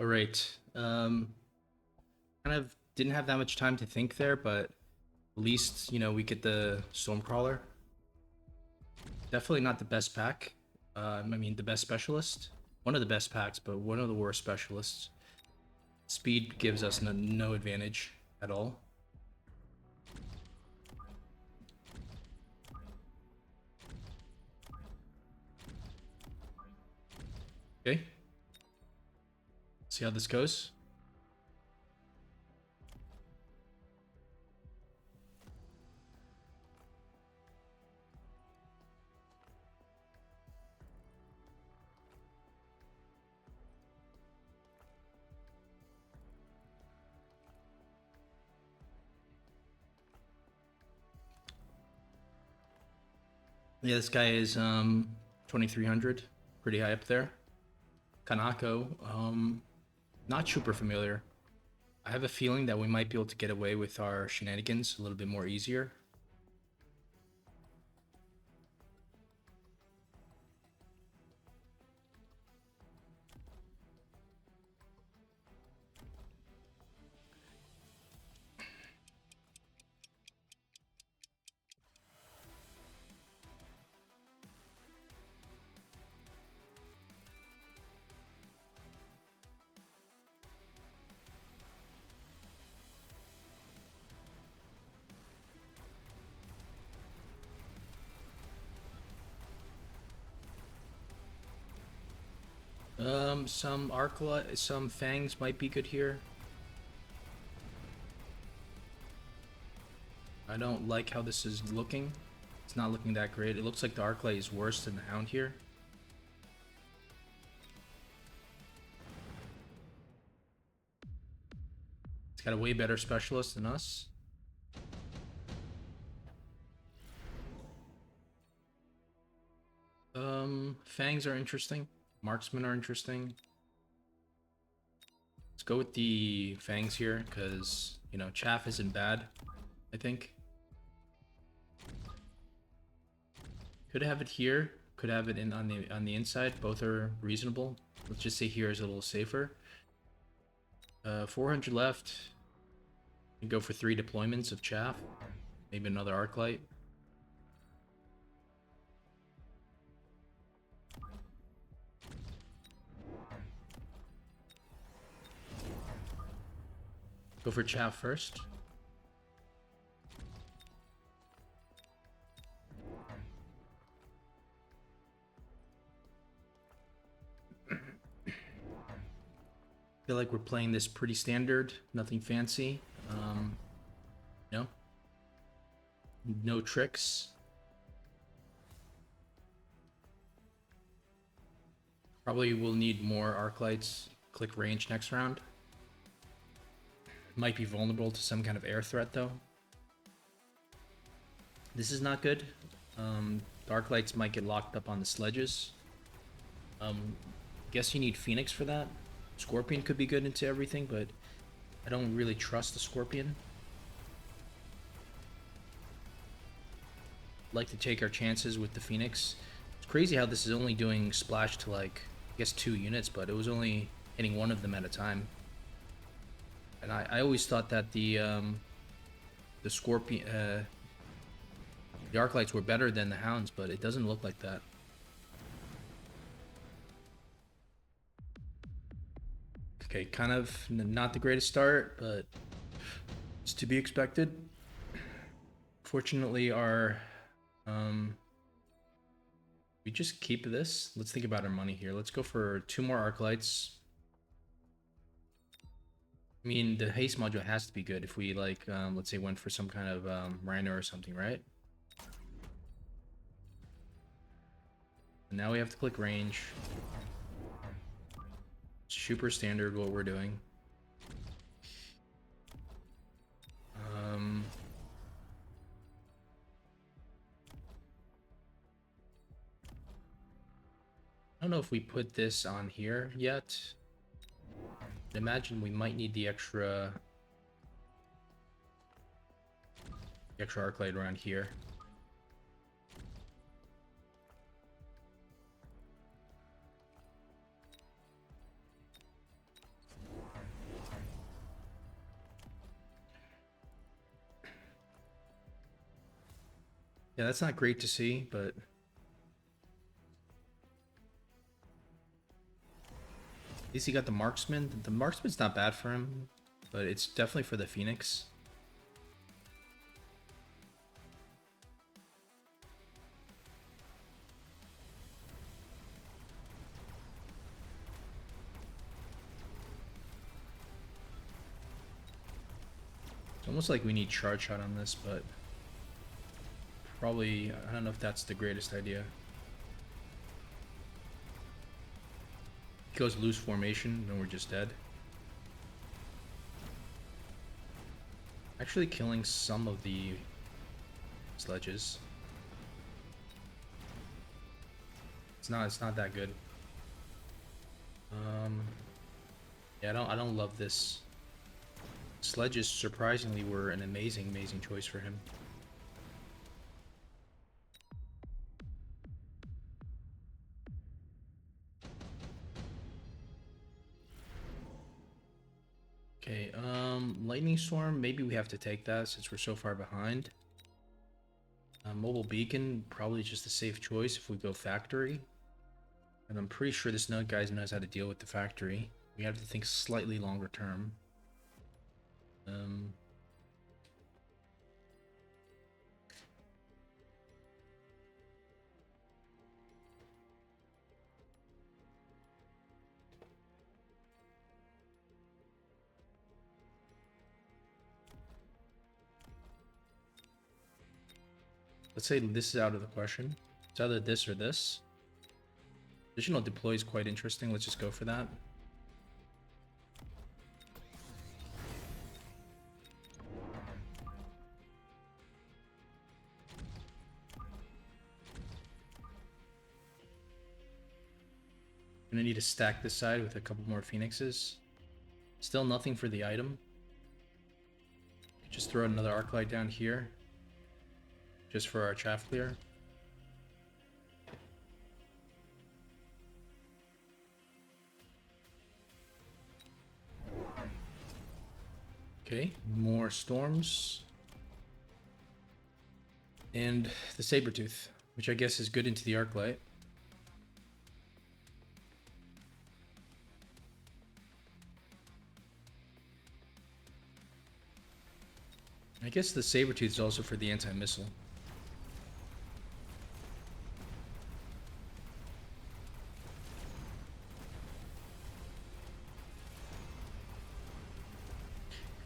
All right. Kind of didn't have that much time to think there, but at least we get the Stormcrawler. Definitely not the best pack. I mean, the best specialist. One of the best packs, but one of the worst specialists. Speed gives us no advantage at all. Okay. See how this goes. Yeah, this guy is 2300, pretty high up there. Kanako, not super familiar. I have a feeling that we might be able to get away with our shenanigans a little bit more easier. Some Arclight, some Fangs might be good here. I don't like how this is looking. It's not looking that great. It looks like the Arclight is worse than the Hound here. It's got a way better specialist than us. Fangs are interesting. Marksmen are interesting. Let's go with the Fangs here, because, Chaff isn't bad, I think. Could have it here. Could have it in on the inside. Both are reasonable. Let's just say here is a little safer. 400 left. We go for 3 deployments of Chaff. Maybe another Arclight. Go for Chaff first. Feel like we're playing this pretty standard, nothing fancy. No tricks. Probably will need more Arclights. Click range next round. Might be vulnerable to some kind of air threat though. This is not good. Arclights might get locked up on the sledges. Guess you need Phoenix for that. Scorpion could be good into everything, but I don't really trust the Scorpion. Like to take our chances with the Phoenix. It's crazy how this is only doing splash to like, I guess 2 units, but it was only hitting one of them at a time. And I always thought that the Scorpion, the Arclights were better than the Hounds, but it doesn't look like that. Okay, kind of not the greatest start, but it's to be expected. Fortunately, we just keep this. Let's think about our money here. Let's go for 2 more Arclights. I mean, the haste module has to be good if we like, let's say, went for some kind of Rhino or something, right? And now we have to click range. Super standard what we're doing. I don't know if we put this on here yet. But imagine we might need the extra Arclight around here. Yeah, that's not great to see, but at least he got the marksman. The marksman's not bad for him, but it's definitely for the Phoenix. It's almost like we need charge shot on this, but probably, I don't know if that's the greatest idea. He goes loose formation, then we're just dead. Actually killing some of the sledges. It's not that good. Yeah, I don't love this. Sledges surprisingly were an amazing choice for him. Okay, lightning storm, maybe we have to take that since we're so far behind. Mobile beacon, probably just a safe choice if we go factory. And I'm pretty sure this guy knows how to deal with the factory. We have to think slightly longer term. Let's say this is out of the question. It's either this or this. Additional deploy is quite interesting. Let's just go for that. Gonna need to stack this side with a couple more phoenixes. Still nothing for the item. Just throw another arc light down here. Just for our chaff clear. Okay, more storms. And the Sabertooth, which I guess is good into the arc light. I guess the Sabertooth is also for the anti-missile.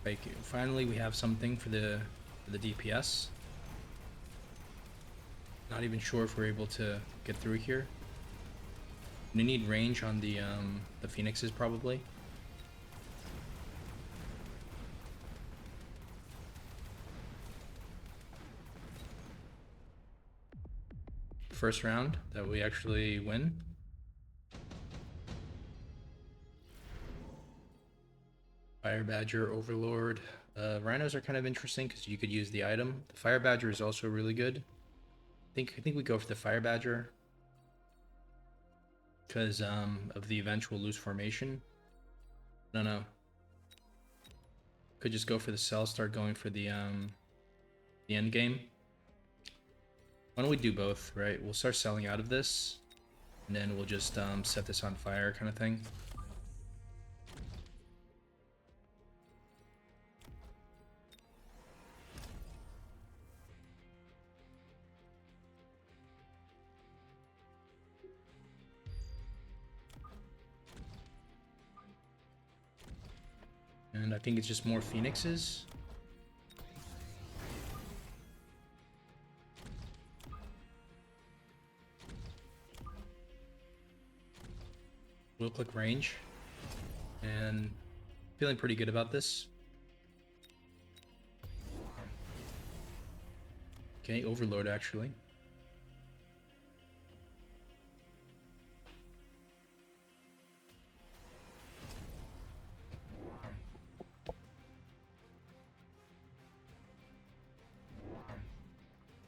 Thank you. Finally, we have something for the DPS. Not even sure if we're able to get through here. We need range on the Phoenixes probably. First round that we actually win. Fire Badger, Overlord. Rhinos are kind of interesting because you could use the item. The Fire Badger is also really good. I think we go for the Fire Badger because of the eventual loose formation. I don't know. Could just go for the cell, start going for the end game. Why don't we do both, right? We'll start selling out of this, and then we'll just set this on fire kind of thing. And I think it's just more phoenixes. We'll click range. And feeling pretty good about this. Okay, Overload actually.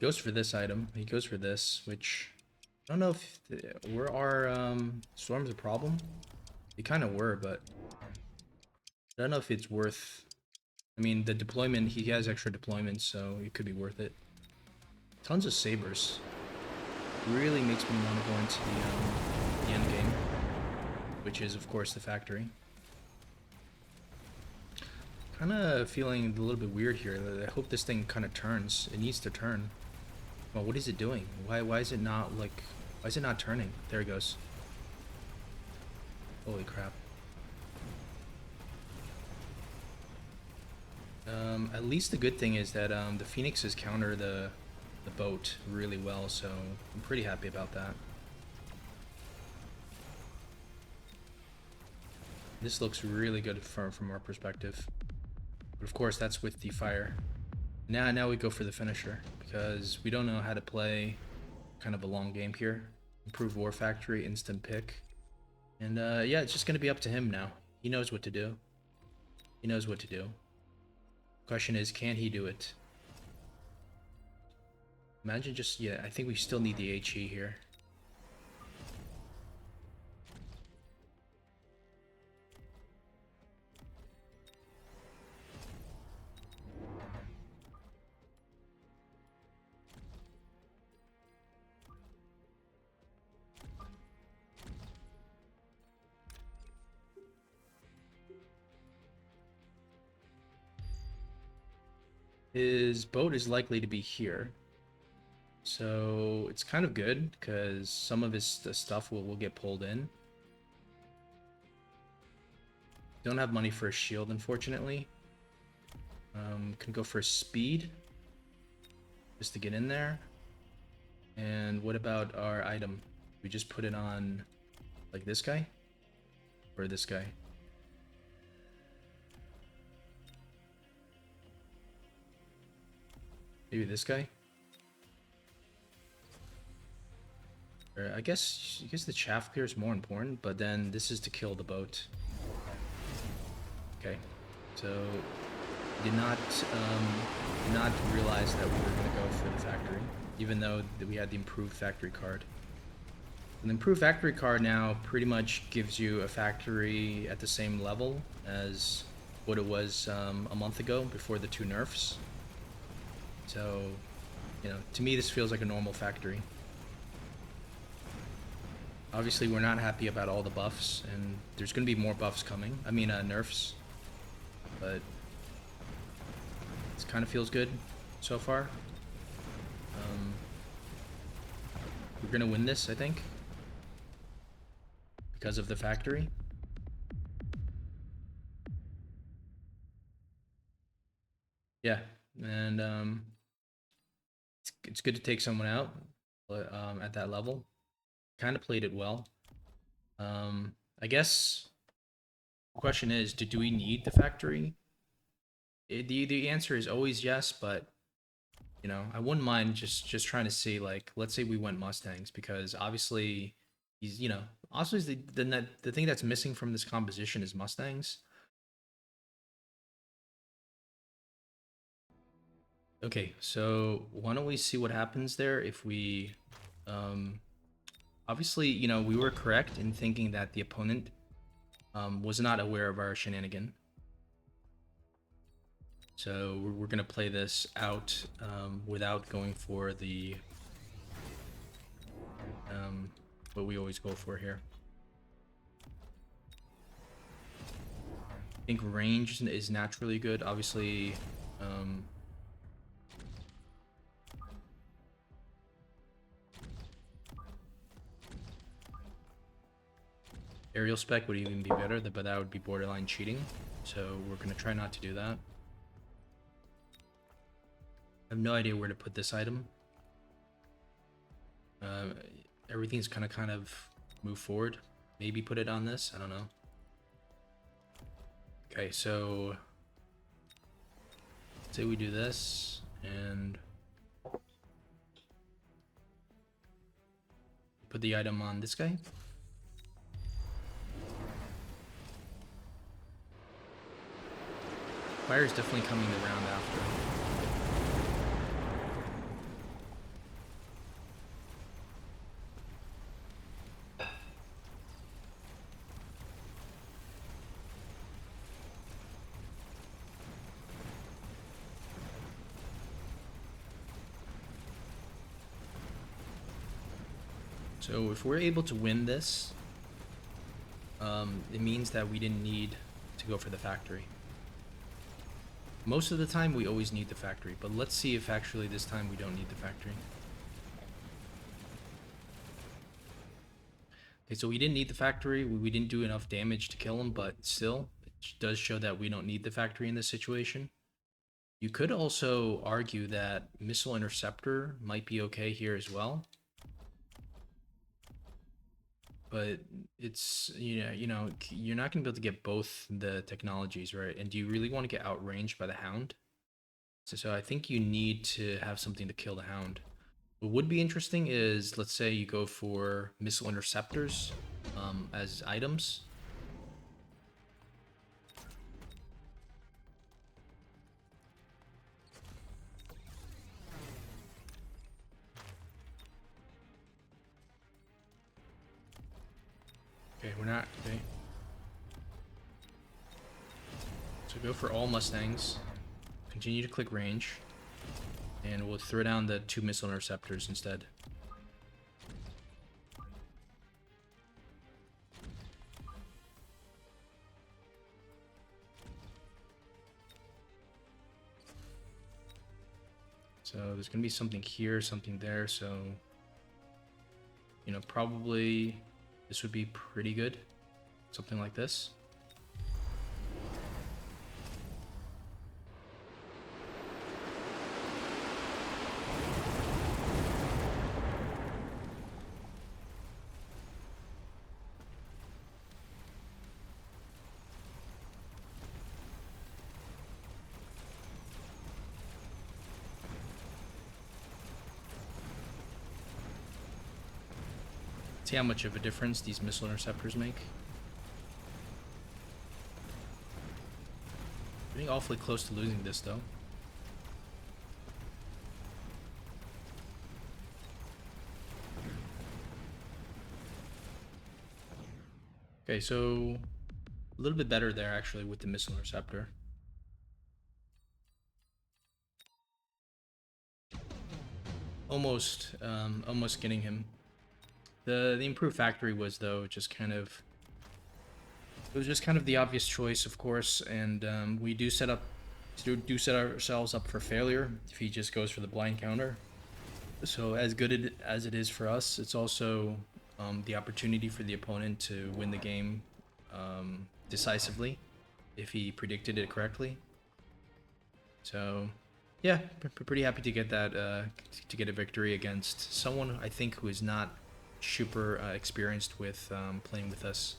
Goes for this item. He goes for this, which I don't know if were our storms a problem. They kind of were, but I don't know if it's worth. I mean, the deployment, he has extra deployment, so it could be worth it. Tons of sabers. Really makes me want to go into the end game, which is of course the factory. Kind of feeling a little bit weird here. I hope this thing kind of turns. It needs to turn. Well, what is it doing? Why is it not like? Why is it not turning? There it goes. Holy crap. At least the good thing is that the Phoenixes counter the boat really well, so I'm pretty happy about that. This looks really good from our perspective. But of course, that's with the fire. Now we go for the finisher, because we don't know how to play kind of a long game here. Improve War Factory, instant pick. And yeah, it's just going to be up to him now. He knows what to do. He knows what to do. Question is, can he do it? Imagine just, yeah, I think we still need the HE here. His boat is likely to be here. So it's kind of good because some of his stuff will get pulled in. Don't have money for a shield, unfortunately. Can go for speed just to get in there. And what about our item? We just put it on like this guy or this guy? Maybe this guy? Or I guess the chaff clear is more important, but then this is to kill the boat. Okay, so did not realize that we were gonna go for the factory, even though we had the improved factory card. And the improved factory card now pretty much gives you a factory at the same level as what it was a month ago before the 2 nerfs. So, you know, to me this feels like a normal factory. Obviously we're not happy about all the buffs, and there's going to be more buffs coming. I mean nerfs. But it kind of feels good so far. We're going to win this, I think, because of the factory. Yeah, and it's good to take someone out at that level. Kind of played it well. I guess the question is, do we need the factory? The answer is always yes, but you know, I wouldn't mind just trying to see, like, let's say we went Mustangs, because obviously he's, you know, also is the thing that's missing from this composition is Mustangs. Okay, so why don't we see what happens there if we obviously, you know, we were correct in thinking that the opponent was not aware of our shenanigan. So we're going to play this out without going for the what we always go for here. I think range is naturally good. Obviously, aerial spec would even be better, but that would be borderline cheating. So we're going to try not to do that. I have no idea where to put this item. Everything's kind of move forward. Maybe put it on this. I don't know. Okay, so say we do this and put the item on this guy. Fire is definitely coming the round after. So if we're able to win this, it means that we didn't need to go for the factory. Most of the time we always need the factory, but let's see if actually this time we don't need the factory. Okay, so we didn't need the factory. We didn't do enough damage to kill him, but still, it does show that we don't need the factory in this situation. You could also argue that Missile Interceptor might be okay here as well. But it's, you're not going to be able to get both the technologies, right? And do you really want to get outranged by the Hound? So I think you need to have something to kill the Hound. What would be interesting is, let's say you go for Missile Interceptors as items. Okay, we're not. Okay. So go for all Mustangs. Continue to click range. And we'll throw down the 2 Missile Interceptors instead. So there's going to be something here, something there, so... probably this would be pretty good. Something like this. See how much of a difference these Missile Interceptors make. Getting awfully close to losing this though. Okay, so a little bit better there actually with the Missile Interceptor. Almost getting him. The improved factory was though just kind of, it was just kind of the obvious choice, of course, and we do set ourselves up for failure if he just goes for the blind counter. So as good as it is for us, it's also the opportunity for the opponent to win the game decisively if he predicted it correctly. So yeah, pretty happy to get that to get a victory against someone I think who is not super experienced with playing with us.